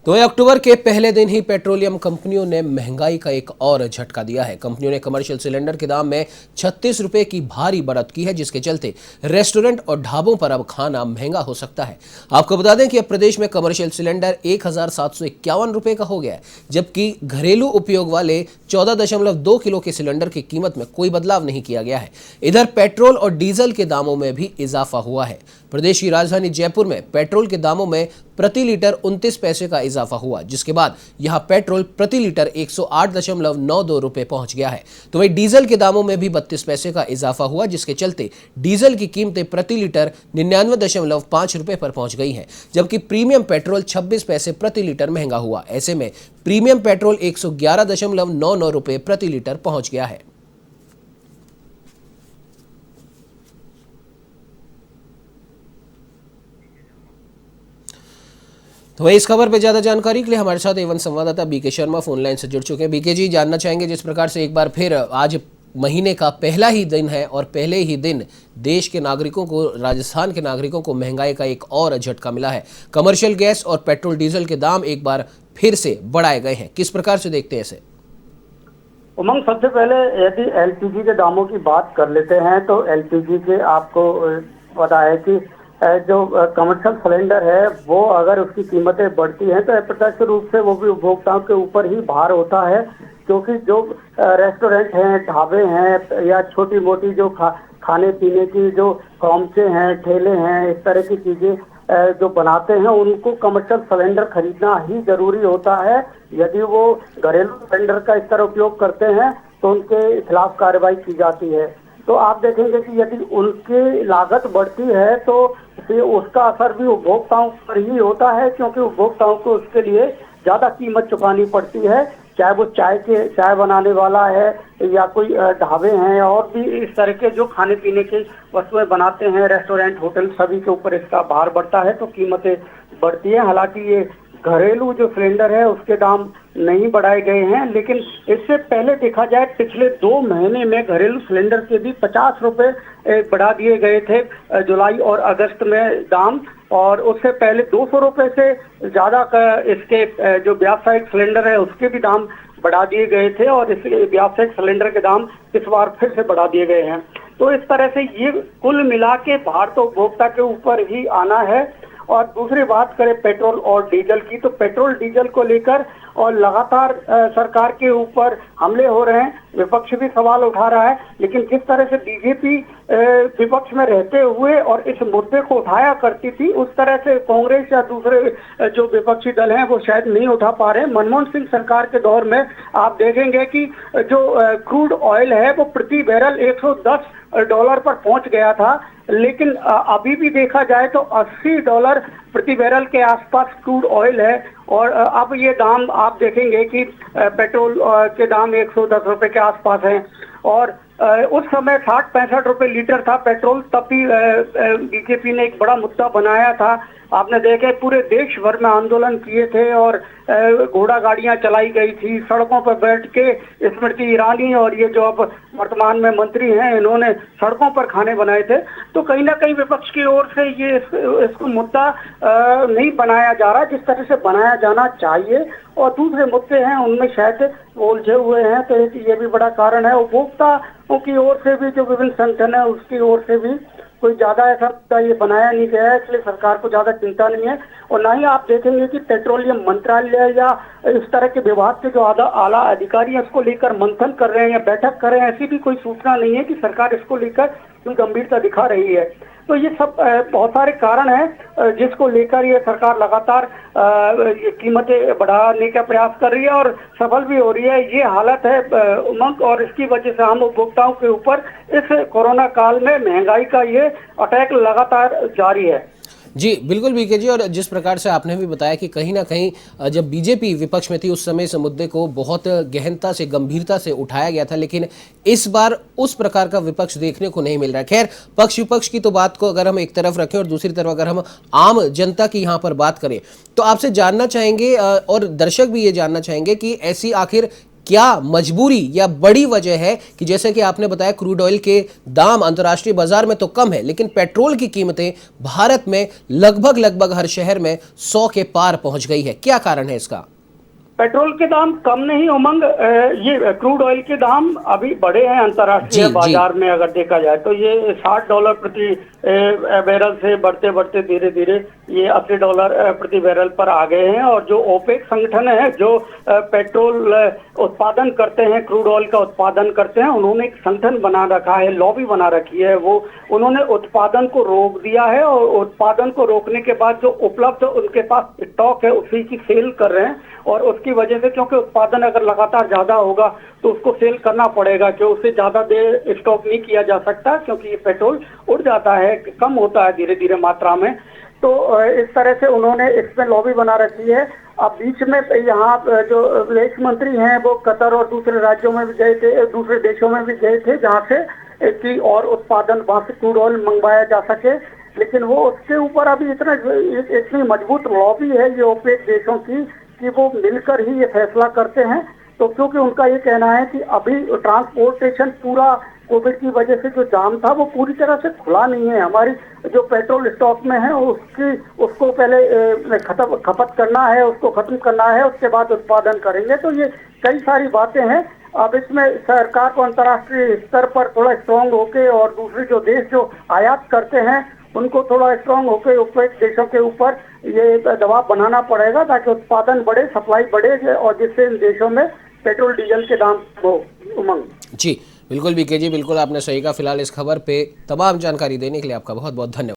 तो अक्टूबर के पहले दिन ही पेट्रोलियम कंपनियों ने महंगाई का एक और झटका दिया है। कंपनियों ने कमर्शियल सिलेंडर के दाम में 36 रुपए की भारी बढ़त की है, जिसके चलते रेस्टोरेंट और ढाबों पर अब खाना महंगा हो सकता है। आपको बता दें कि अब प्रदेश में कमर्शियल सिलेंडर 1751 रुपए का हो गया है, जबकि घरेलू उपयोग वाले 14.2 किलो के सिलेंडर की कीमत में कोई बदलाव नहीं किया गया है। इधर पेट्रोल और डीजल के दामों में भी इजाफा हुआ है। प्रदेश की राजधानी जयपुर में पेट्रोल के दामों में प्रति लीटर 29 पैसे का इजाफा हुआ, जिसके बाद यहां पेट्रोल प्रति लीटर 108.92 रुपए पहुंच गया है। तो वहीं डीजल के दामों में भी 32 पैसे का इजाफा हुआ, जिसके चलते डीजल की कीमतें प्रति लीटर 99.5 रुपए पर पहुंच गई हैं, जबकि प्रीमियम पेट्रोल 26 पैसे प्रति लीटर महंगा हुआ। ऐसे में प्रीमियम पेट्रोल 111.99 रुपए प्रति लीटर पहुंच गया है। तो वही इस खबर पर ज्यादा जानकारी के लिए हमारे साथ एवं संवाददाता बीके शर्मा फोन लाइन से जुड़ चुके हैं। बीके जी, जानना चाहेंगे जिस प्रकार से एक बार फिर आज महीने का पहला ही दिन है और पहले ही दिन देश के नागरिकों को, राजस्थान के नागरिकों को महंगाई का एक और झटका मिला है। कमर्शियल गैस और पेट्रोल डीजल के दाम एक बार फिर से बढ़ाए गए हैं। किस प्रकार से देखते हैं इसे? उमंग, सबसे पहले यदि एलपीजी के दामों की बात कर लेते हैं तो एलपीजी के आपको पता है कि जो कमर्शियल सिलेंडर है वो अगर उसकी कीमतें बढ़ती हैं तो अप्रत्यक्ष रूप से वो भी उपभोक्ताओं के ऊपर ही भार होता है, क्योंकि जो रेस्टोरेंट हैं, ढाबे हैं या छोटी मोटी जो खाने पीने की जो कॉमचे हैं, ठेले हैं, इस तरह की चीजें जो बनाते हैं उनको कमर्शियल सिलेंडर खरीदना ही जरूरी होता है। यदि वो घरेलू सिलेंडर का इस तरह उपयोग करते हैं तो उनके खिलाफ कार्रवाई की जाती है। तो आप देखेंगे कि यदि उनकी लागत बढ़ती है तो उसका असर भी उपभोक्ताओं पर ही होता है, क्योंकि उपभोक्ताओं को उसके लिए ज्यादा कीमत चुकानी पड़ती है, चाहे वो चाय बनाने वाला है या कोई ढाबे हैं और भी इस तरह के जो खाने पीने की वस्तुएं बनाते हैं, रेस्टोरेंट, होटल, सभी के ऊपर इसका भार बढ़ता है तो कीमतें बढ़ती है। हालांकि ये घरेलू जो सिलेंडर है उसके दाम नहीं बढ़ाए गए हैं, लेकिन इससे पहले देखा जाए पिछले 2 महीने में घरेलू सिलेंडर के भी 50 रुपए बढ़ा दिए गए थे, जुलाई और अगस्त में दाम, और उससे पहले 200 रुपए से ज्यादा इसके जो व्यावसायिक सिलेंडर है उसके भी दाम बढ़ा दिए गए थे और इस व्यावसायिक सिलेंडर के दाम इस बार फिर से बढ़ा दिए गए हैं। तो इस तरह से ये कुल मिला के भार तो उपभोक्ता के ऊपर ही आना है। और दूसरी बात करें पेट्रोल और डीजल की, तो पेट्रोल डीजल को लेकर और लगातार सरकार के ऊपर हमले हो रहे हैं, विपक्ष भी सवाल उठा रहा है, लेकिन जिस तरह से बीजेपी विपक्ष में रहते हुए और इस मुद्दे को उठाया करती थी उस तरह से कांग्रेस या दूसरे जो विपक्षी दल हैं वो शायद नहीं उठा पा रहे। मनमोहन सिंह सरकार के दौर में आप देखेंगे कि जो क्रूड ऑयल है वो प्रति बैरल $110 पर पहुंच गया था, लेकिन अभी भी देखा जाए तो $80 प्रति बैरल के आसपास क्रूड ऑयल है और अब ये दाम आप देखेंगे कि पेट्रोल के दाम 110 रुपए के आसपास हैं और उस समय 60-65 रुपए लीटर था पेट्रोल। तब भी बीजेपी ने एक बड़ा मुद्दा बनाया था, आपने देखे पूरे देश भर में आंदोलन किए थे और घोड़ा गाड़ियां चलाई गई थी, सड़कों पर बैठ के स्मृति ईरानी और ये जो अब वर्तमान में मंत्री हैं इन्होंने सड़कों पर खाने बनाए थे। तो कहीं ना कहीं विपक्ष की ओर से ये इसको मुद्दा नहीं बनाया जा रहा जिस तरह से बनाया जाना चाहिए और दूसरे मुद्दे हैं उनमें शायद उलझे हुए हैं, तो ये भी बड़ा कारण है। उपभोक्ताओं की ओर से भी जो विभिन्न संगठन है उसकी ओर से भी कोई ज्यादा ऐसा ये बनाया नहीं गया है, इसलिए सरकार को ज्यादा चिंता नहीं है। और ना ही आप देखेंगे कि पेट्रोलियम मंत्रालय या इस तरह के विभाग के जो आला अधिकारी हैं इसको लेकर मंथन कर रहे हैं या बैठक कर रहे हैं, ऐसी भी कोई सूचना नहीं है कि सरकार इसको लेकर कोई गंभीरता दिखा रही है। तो ये सब बहुत सारे कारण हैं जिसको लेकर ये सरकार लगातार कीमतें बढ़ाने का प्रयास कर रही है और सफल भी हो रही है। ये हालत है उमंग, और इसकी वजह से हम उपभोक्ताओं के ऊपर इस कोरोना काल में महंगाई का ये अटैक लगातार जारी है। जी बिल्कुल बीके जी, और जिस प्रकार से आपने भी बताया कि कहीं ना कहीं जब बीजेपी विपक्ष में थी उस समय इस मुद्दे को बहुत गहनता से, गंभीरता से उठाया गया था, लेकिन इस बार उस प्रकार का विपक्ष देखने को नहीं मिल रहा है। खैर, पक्ष विपक्ष की तो बात को अगर हम एक तरफ रखें और दूसरी तरफ अगर हम आम जनता की यहाँ पर बात करें तो आपसे जानना चाहेंगे और दर्शक भी ये जानना चाहेंगे कि ऐसी आखिर क्या मजबूरी या बड़ी वजह है कि जैसे कि आपने बताया क्रूड ऑयल के दाम अंतर्राष्ट्रीय बाजार में तो कम है, लेकिन पेट्रोल की कीमतें भारत में लगभग हर शहर में 100 के पार पहुंच गई है? क्या कारण है इसका? पेट्रोल के दाम कम नहीं उमंग, ये क्रूड ऑयल के दाम अभी बढ़े हैं अंतर्राष्ट्रीय बाजार में। अगर देखा जाए तो ये $60 प्रति बैरल से बढ़ते बढ़ते धीरे धीरे ये $80 प्रति बैरल पर आ गए हैं। और जो ओपेक संगठन है, जो पेट्रोल उत्पादन करते हैं, क्रूड ऑयल का उत्पादन करते हैं, उन्होंने एक संगठन बना रखा है, लॉबी बना रखी है। वो उन्होंने उत्पादन को रोक दिया है और उत्पादन को रोकने के बाद जो उपलब्ध उनके पास स्टॉक है उसी की सेल कर रहे हैं। और उसकी वजह से, क्योंकि उत्पादन अगर लगातार ज्यादा होगा तो उसको सेल करना पड़ेगा, जो उससे ज्यादा देर स्टॉक नहीं किया जा सकता, क्योंकि ये पेट्रोल उड़ जाता है, कम होता है धीरे धीरे मात्रा में। तो इस तरह से उन्होंने इसमें लॉबी बना रखी है। अब बीच में यहाँ जो विदेश मंत्री हैं वो कतर और दूसरे राज्यों में भी गए थे, दूसरे देशों में भी गए थे, जहाँ से कि और उत्पादन वहां से क्रूड ऑयल मंगवाया जा सके। लेकिन वो उसके ऊपर अभी इतनी मजबूत लॉबी है ये ओपेक देशों की कि वो मिलकर ही ये फैसला करते हैं। तो क्योंकि उनका ये कहना है कि अभी ट्रांसपोर्टेशन पूरा कोविड की वजह से जो जाम था वो पूरी तरह से खुला नहीं है। हमारी जो पेट्रोल स्टॉक में है उसको पहले खपत करना है, उसको खत्म करना है, उसके बाद उत्पादन करेंगे। तो ये कई सारी बातें हैं। अब इसमें सरकार को अंतर्राष्ट्रीय स्तर पर थोड़ा स्ट्रांग होके और दूसरे जो देश जो आयात करते हैं उनको थोड़ा स्ट्रांग होकर ओपेक देशों के ऊपर ये दबाव बनाना पड़ेगा, ताकि उत्पादन बढ़े, सप्लाई बढ़े और जिससे इन देशों में पेट्रोल डीजल के दाम हो। उमंग जी बिल्कुल बीके जी, बिल्कुल आपने सही कहा। फिलहाल इस खबर पे तमाम जानकारी देने के लिए आपका बहुत बहुत धन्यवाद।